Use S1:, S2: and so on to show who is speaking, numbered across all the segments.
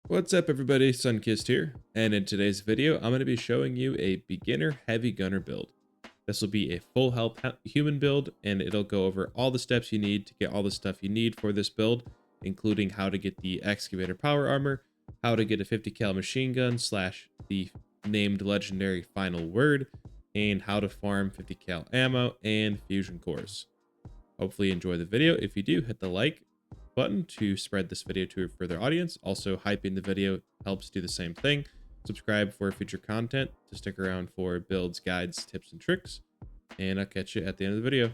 S1: What's up everybody, Sunkissed here, and in today's video I'm going to be showing you a beginner heavy gunner build. This will be a full health human build, and it'll go over all the steps you need to get all the stuff you need for this build, including how to get the Excavator Power Armor, how to get a 50 cal machine gun slash the named legendary final word, and how to farm 50 cal ammo and fusion cores. Hopefully you enjoy the video. If you do, hit the like button to spread this video to a further audience. Also, hyping the video helps do the same thing. Subscribe for future content to stick around for builds, guides, tips, and tricks. And I'll catch you at the end of the video.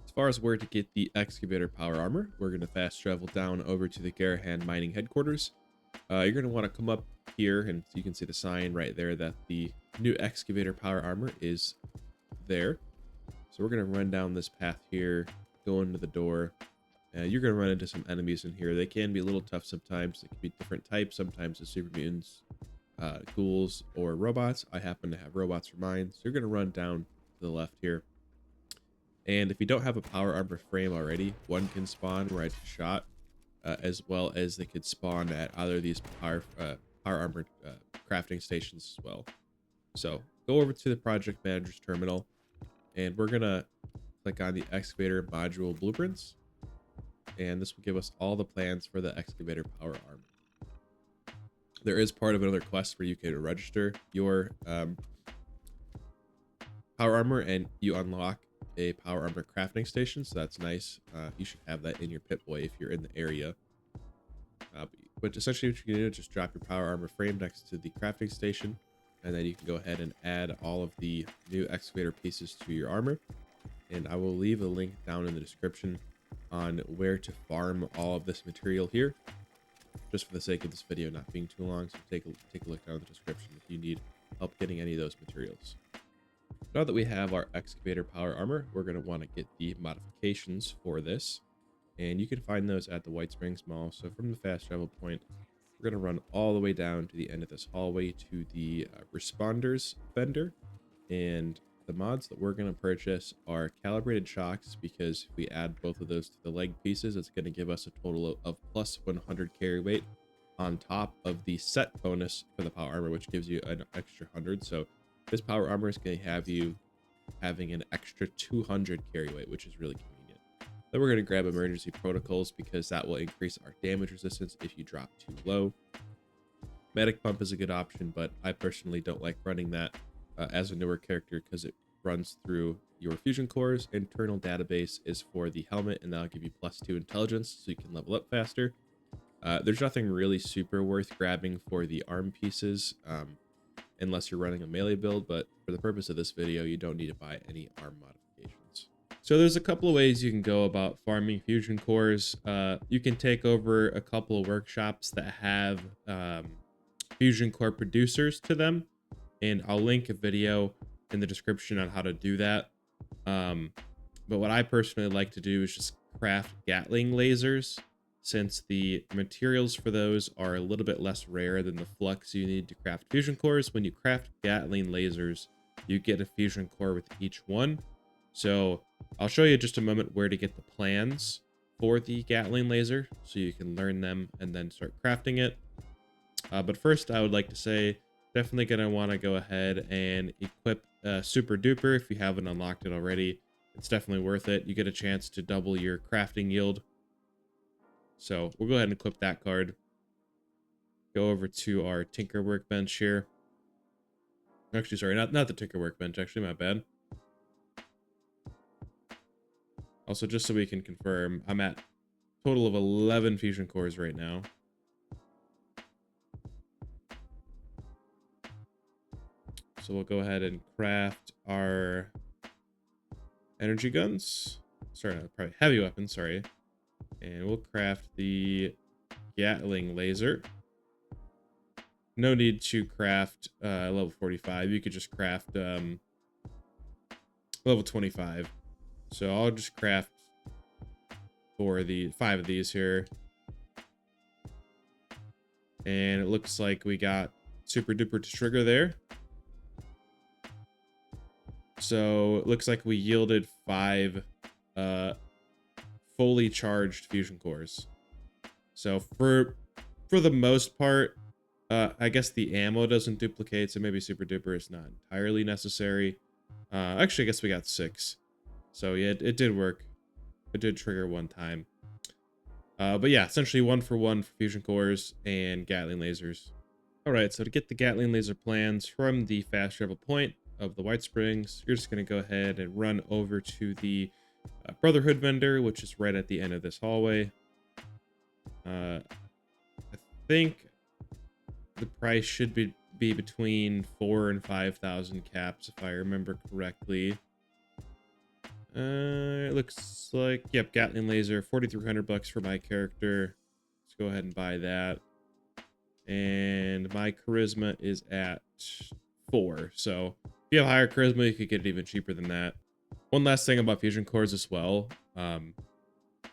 S1: As far as where to get the Excavator Power Armor, we're going to fast travel down over to the Garahan Mining Headquarters. You're going to want to come up here, and you can see the sign right there that the new Excavator Power Armor is there. So we're going to run down this path here, go into the door. You're going to run into some enemies in here. They can be a little tough sometimes. They can be different types. Sometimes it's super mutants, ghouls, or robots. I happen to have robots for mine. So you're going to run down to the left here. And if you don't have a power armor frame already, one can spawn right to shot, as well as they could spawn at either of these power armor crafting stations as well. So go over to the project manager's terminal, and we're going to click on the excavator module blueprints. And this will give us all the plans for the Excavator Power Armor. There is part of another quest where you can register your Power Armor and you unlock a Power Armor crafting station, so that's nice. You should have that in your Pip-Boy if you're in the area. But essentially what you can do is just drop your Power Armor frame next to the crafting station, and then you can go ahead and add all of the new excavator pieces to your armor. And I will leave a link down in the description on where to farm all of this material here, just for the sake of this video not being too long. So take a look down in the description if you need help getting any of those materials. Now that we have our Excavator Power Armor, we're going to want to get the modifications for this, and you can find those at the White Springs Mall. So from the fast travel point, we're going to run all the way down to the end of this hallway to the responders vendor, and the mods that we're going to purchase are calibrated shocks, because if we add both of those to the leg pieces, it's going to give us a total of plus 100 carry weight on top of the set bonus for the power armor, which gives you an extra 100. So this power armor is going to have you having an extra 200 carry weight, which is really convenient. Then we're going to grab emergency protocols, because that will increase our damage resistance if you drop too low. Medic pump is a good option, but I personally don't like running that as a newer character, because it runs through your fusion cores. Internal database is for the helmet, and that'll give you +2 intelligence, so you can level up faster. There's nothing really super worth grabbing for the arm pieces, unless you're running a melee build, but for the purpose of this video, you don't need to buy any arm modifications. So there's a couple of ways you can go about farming fusion cores. You can take over a couple of workshops that have fusion core producers to them, and I'll link a video in the description on how to do that. But what I personally like to do is just craft Gatling lasers, since the materials for those are a little bit less rare than the flux you need to craft fusion cores. When you craft Gatling lasers, you get a fusion core with each one. So I'll show you in just a moment where to get the plans for the Gatling laser, so you can learn them and then start crafting it. But first, I would like to say, definitely going to want to go ahead and equip Super Duper if you haven't unlocked it already. It's definitely worth it. You get a chance to double your crafting yield. So we'll go ahead and equip that card. Go over to our Tinker Workbench here. Actually, sorry, not the Tinker Workbench, actually, my bad. Also, just so we can confirm, I'm at a total of 11 fusion cores right now. So we'll go ahead and craft our energy guns. Sorry, probably heavy weapons, sorry. And we'll craft the Gatling laser. No need to craft level 45. You could just craft level 25. So I'll just craft for the 5 of these here. And it looks like we got Super Duper to trigger there. So it looks like we yielded 5 fully charged fusion cores. So for for the most part, I guess the ammo doesn't duplicate, so maybe super duper is not entirely necessary. Actually, I guess we got 6. So yeah, it did work. It did trigger one time. But yeah, essentially 1 for 1 for fusion cores and Gatling lasers. All right, so to get the Gatling laser plans from the fast travel point of the White Springs, you're just going to go ahead and run over to the Brotherhood vendor, which is right at the end of this hallway. I think the price should be between 4 and 5,000 caps, if I remember correctly. It looks like, yep, Gatling laser, 4,300 bucks for my character. Let's go ahead and buy that. And my charisma is at 4. So if you have higher charisma, you could get it even cheaper than that. One last thing about fusion cores as well.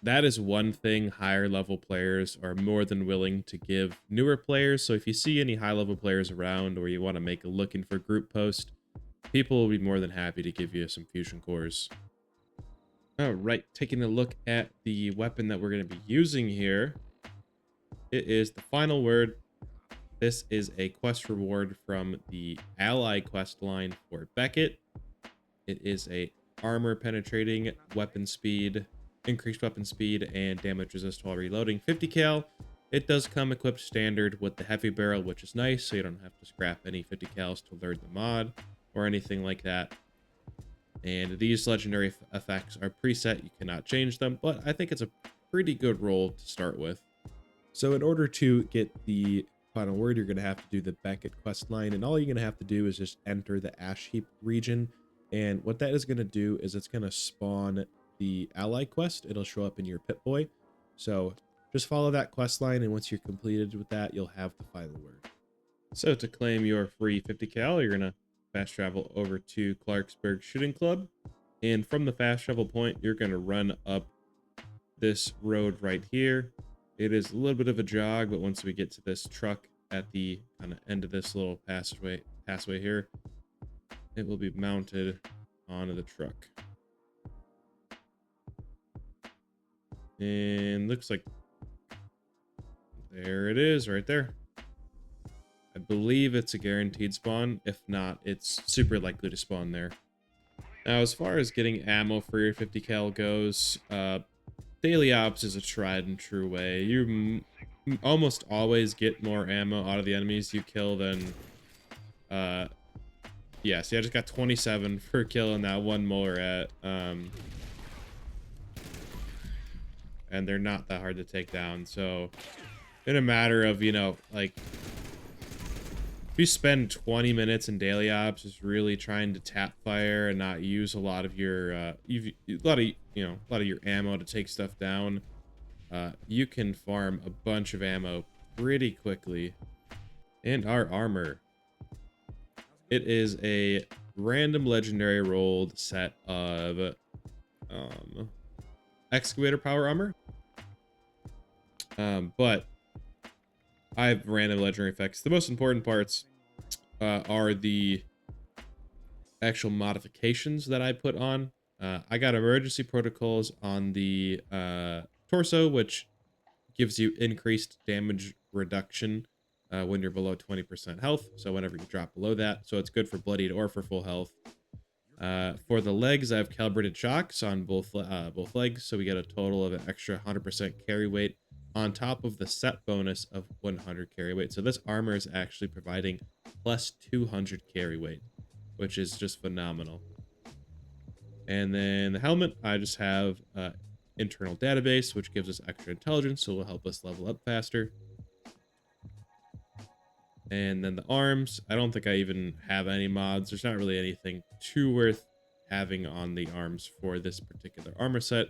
S1: That is one thing higher level players are more than willing to give newer players. So if you see any high level players around or you want to make a looking for group post, people will be more than happy to give you some fusion cores. All right, taking a look at the weapon that we're going to be using here. It is the final word. This is a quest reward from the ally quest line for Beckett. It is a armor penetrating weapon speed, increased weapon speed, and damage resist while reloading, 50 cal. It does come equipped standard with the heavy barrel, which is nice, so you don't have to scrap any 50 cals to learn the mod or anything like that. And these legendary effects are preset, you cannot change them, but I think it's a pretty good roll to start with. So in order to get the final word, you're going to have to do the Beckett quest line, and all you're going to have to do is just enter the ash heap region. And what that is going to do is it's going to spawn the ally quest. It'll show up in your Pip-Boy. So just follow that quest line, and once you're completed with that, you'll have the final word. So to claim your free 50 cal, you're going to fast travel over to Clarksburg Shooting Club. And from the fast travel point, you're going to run up this road right here. It is a little bit of a jog, but once we get to this truck at the kind of end of this little passageway here, it will be mounted onto the truck. And looks like there it is right there. I believe it's a guaranteed spawn. If not, it's super likely to spawn there. Now, as far as getting ammo for your 50 cal goes, daily ops is a tried and true way. You almost always get more ammo out of the enemies you kill than yeah, see, I just got 27 for killing that one Morat. And they're not that hard to take down. So in a matter of, you know, like, if you spend 20 minutes in daily ops just really trying to tap fire and not use a lot of your a lot of your ammo to take stuff down, you can farm a bunch of ammo pretty quickly. And our armor, it is a random legendary rolled set of Excavator Power Armor. But I have random legendary effects. The most important parts are the actual modifications that I put on. I got emergency protocols on the torso, which gives you increased damage reduction when you're below 20% health. So whenever you drop below that, so it's good for bloodied or for full health. For the legs, I have calibrated shocks on both legs, so we get a total of an extra 100% carry weight on top of the set bonus of 100 carry weight. So this armor is actually providing plus 200 carry weight, which is just phenomenal. And then the helmet, I just have internal database, which gives us extra intelligence, so it will help us level up faster. And then the arms, I don't think I even have any mods. There's not really anything too worth having on the arms for this particular armor set.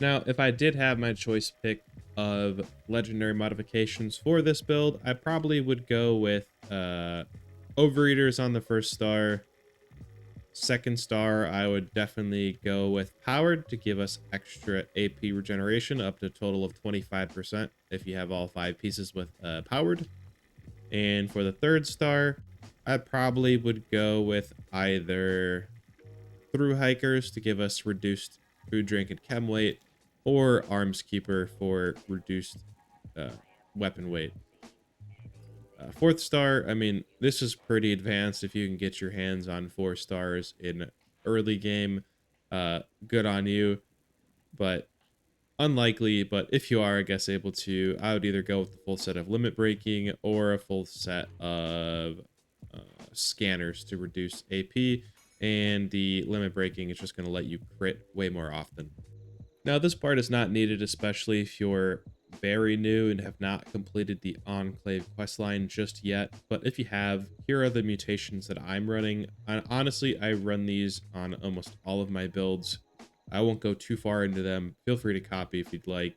S1: Now, if I did have my choice pick of legendary modifications for this build, I probably would go with Overeaters on the first star. Second star, I would definitely go with Powered to give us extra AP regeneration up to a total of 25% if you have all 5 pieces with Powered. And for the third star, I probably would go with either Through Hikers to give us reduced food, drink, and chem weight, or Arms Keeper for reduced weapon weight. Fourth star, I mean, this is pretty advanced. If you can get your hands on 4 stars in early game, good on you. But unlikely, but if you are, I guess, able to, I would either go with the full set of limit breaking or a full set of scanners to reduce AP, and the limit breaking is just going to let you crit way more often. Now, this part is not needed, especially if you're very new and have not completed the Enclave questline just yet. But if you have, here are the mutations that I'm running. Honestly, I run these on almost all of my builds. I won't go too far into them. Feel free to copy if you'd like.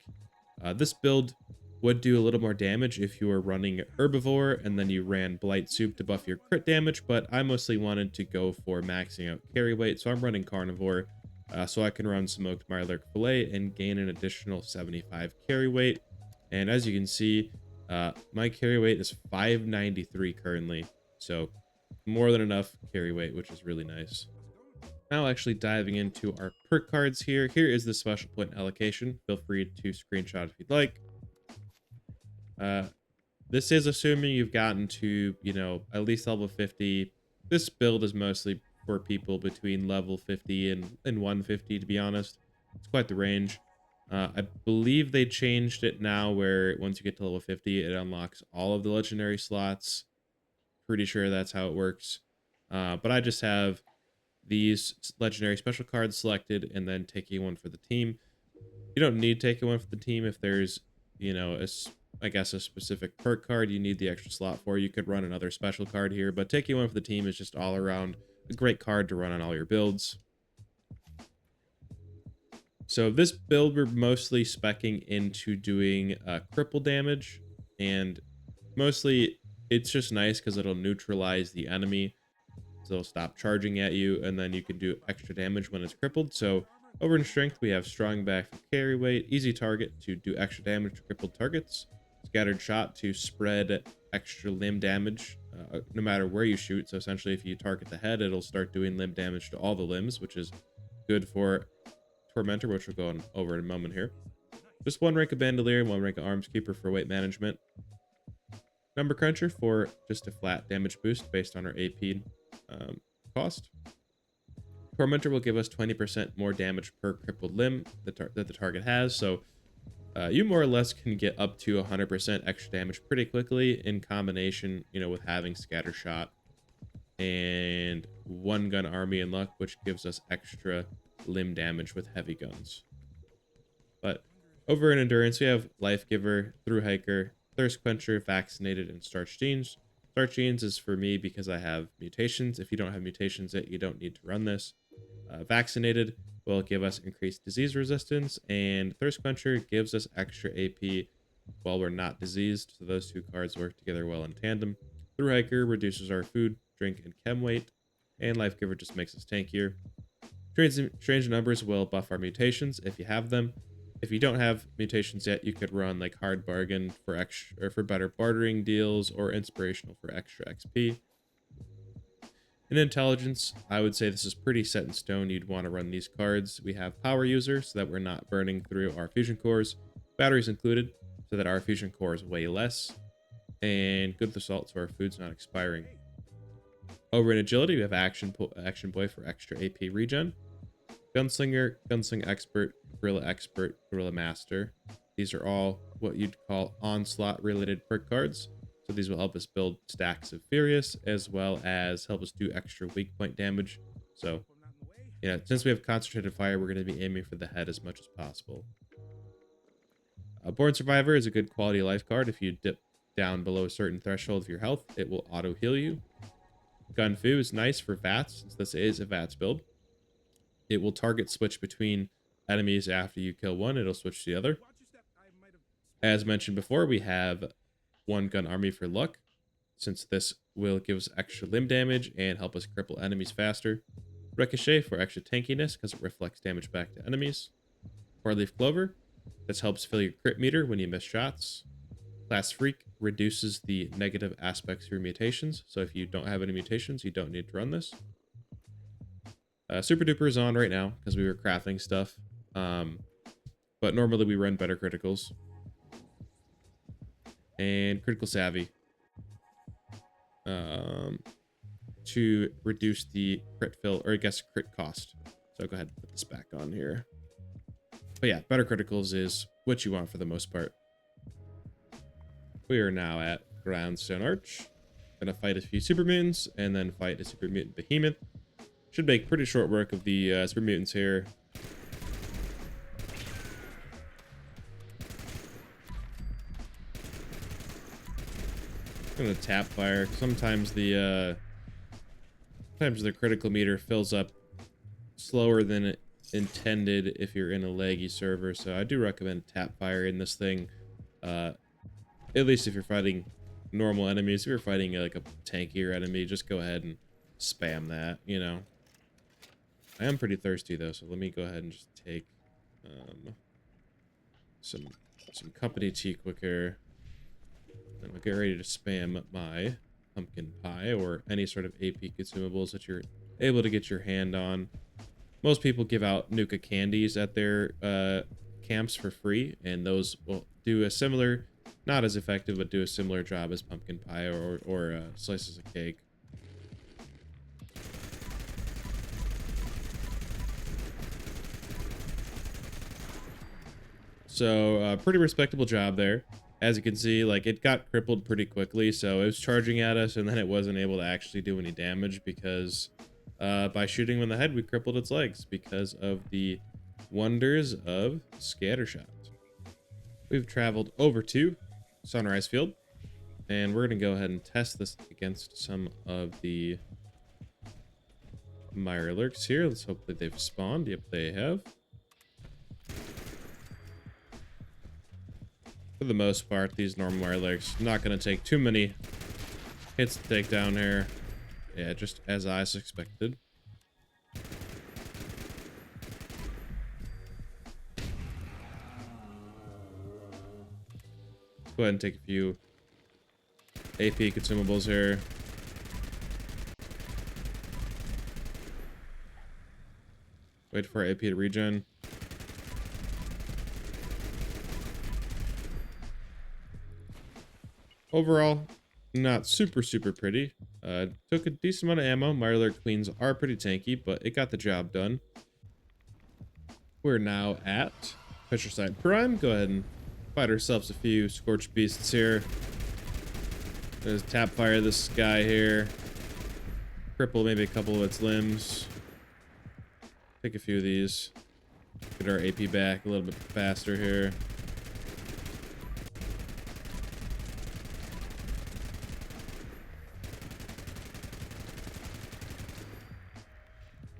S1: This build would do a little more damage if you were running Herbivore and then you ran Blight Soup to buff your crit damage, but I mostly wanted to go for maxing out carry weight, so I'm running Carnivore. So I can run Smoked Mirelurk Fillet and gain an additional 75 carry weight. And as you can see, my carry weight is 593 currently. So more than enough carry weight, which is really nice. Now actually diving into our perk cards here. Here is the special point allocation. Feel free to screenshot if you'd like. This is assuming you've gotten to, at least level 50. This build is mostly for people between level 50 and 150, to be honest. It's quite the range. I believe they changed it now where once you get to level 50, it unlocks all of the legendary slots. Pretty sure that's how it works. But I just have these legendary special cards selected and then taking one for the team. You don't need taking one for the team if there's, I guess a specific perk card you need the extra slot for. You could run another special card here, but taking one for the team is just all around a great card to run on all your builds. So this build, we're mostly specking into doing cripple damage, and mostly it's just nice because it'll neutralize the enemy. So it'll stop charging at you, and then you can do extra damage when it's crippled. So over in strength, we have strong back for carry weight, easy target to do extra damage to crippled targets, scattered shot to spread extra limb damage no matter where you shoot. So essentially, if you target the head, it'll start doing limb damage to all the limbs, which is good for Tormentor, which we'll go over in a moment here. Just 1 rank of Bandolier and 1 rank of Arms Keeper for weight management. Number Cruncher for just a flat damage boost based on our AP cost. Tormentor will give us 20% more damage per crippled limb that the target has, so you more or less can get up to 100% extra damage pretty quickly in combination, with having Scatter Shot and 1 gun army and luck, which gives us extra limb damage with heavy guns. But over in endurance, we have Life Giver, Through Hiker, Thirst Quencher, Vaccinated, and Starch Genes. Starch Genes is for me because I have mutations. If you don't have mutations yet, you don't need to run this. Vaccinated will give us increased disease resistance, and Thirst Quencher gives us extra AP while we're not diseased. So those 2 cards work together well in tandem. Through Hiker reduces our food, drink, and chem weight, and Life Giver just makes us tankier. Strange Numbers will buff our mutations if you have them. If you don't have mutations yet, you could run like Hard Bargain for extra or for better bartering deals, or Inspirational for extra XP. In Intelligence, I would say this is pretty set in stone. You'd want to run these cards. We have Power User so that we're not burning through our fusion cores. Batteries included so that our fusion cores weigh less. And Good Assault so our food's not expiring. Over in Agility, we have Action Boy for extra AP regen. Gunslinger, Gunsling Expert, Guerrilla Expert, Guerrilla Master. These are all what you'd call onslaught related perk cards. So these will help us build stacks of Furious, as well as help us do extra weak point damage. So, since we have Concentrated Fire, we're going to be aiming for the head as much as possible. Born Survivor is a good quality of life card. If you dip down below a certain threshold of your health, it will auto heal you. Gun Fu is nice for VATS, since this is a VATS build. It will target switch between enemies after you kill one. It'll switch to the other. As mentioned before, we have 1 gun army for luck, since this will give us extra limb damage and help us cripple enemies faster. Ricochet for extra tankiness because it reflects damage back to enemies. 4-leaf Clover, this helps fill your crit meter when you miss shots. Class Freak reduces the negative aspects of your mutations, so if you don't have any mutations, you don't need to run this. Super Duper is on right now because we were crafting stuff, but normally we run better criticals. And Critical Savvy. to reduce the crit fill, or I guess crit cost. So go ahead and put this back on here. But yeah, better criticals is what you want for the most part. We are now at Groundstone Arch. Gonna fight a few super mutants and then fight a super mutant behemoth. Should make pretty short work of the super mutants here. I'm gonna tap fire. Sometimes the critical meter fills up slower than it intended if you're in a laggy server, so I do recommend tap fire in this thing. At least if you're fighting normal enemies. If you're fighting like a tankier enemy, just go ahead and spam that, you know. I am pretty thirsty though, so let me go ahead and just take some company tea quicker. And I'll get ready to spam my pumpkin pie or any sort of AP consumables that you're able to get your hand on. Most people give out Nuka candies at their camps for free, and those will do a similar, not as effective, but do a similar job as pumpkin pie or slices of cake. So pretty respectable job there. As you can see, like, it got crippled pretty quickly, so it was charging at us, and then it wasn't able to actually do any damage because by shooting him in the head, we crippled its legs because of the wonders of Scattershot. We've traveled over to Sunrise Field, and we're going to go ahead and test this against some of the Mirelurks here. Let's hope that they've spawned. Yep, they have. For the most part, these normal Mirelurks not going to take too many hits to take down here. Yeah, just as I suspected. Let's go ahead and take a few AP consumables here. Wait for our AP to regen. Overall, not super pretty. Took a decent amount of ammo. Mirelurk Queens are pretty tanky, but it got the job done. We're now at Fisherside Prime. Go ahead and fight ourselves a few Scorched Beasts here. There's tap fire this guy here. Cripple maybe a couple of its limbs. Take a few of these. Get our AP back a little bit faster here.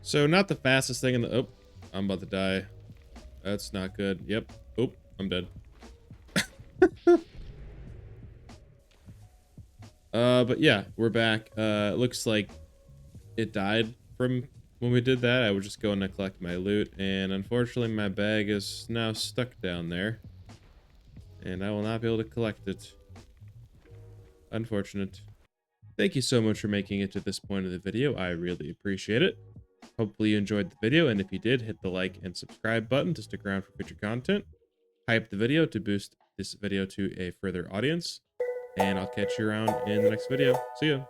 S1: So not the fastest thing in the... Oh, I'm about to die. That's not good. Yep. Oh, I'm dead. But yeah, we're back. Looks like it died from when we did that. I was just going to collect my loot, and unfortunately my bag is now stuck down there. And I will not be able to collect it. Unfortunate. Thank you so much for making it to this point of the video. I really appreciate it. Hopefully you enjoyed the video, and if you did, hit the like and subscribe button to stick around for future content. Hype the video to boost this video to a further audience, and I'll catch you around in the next video. See ya.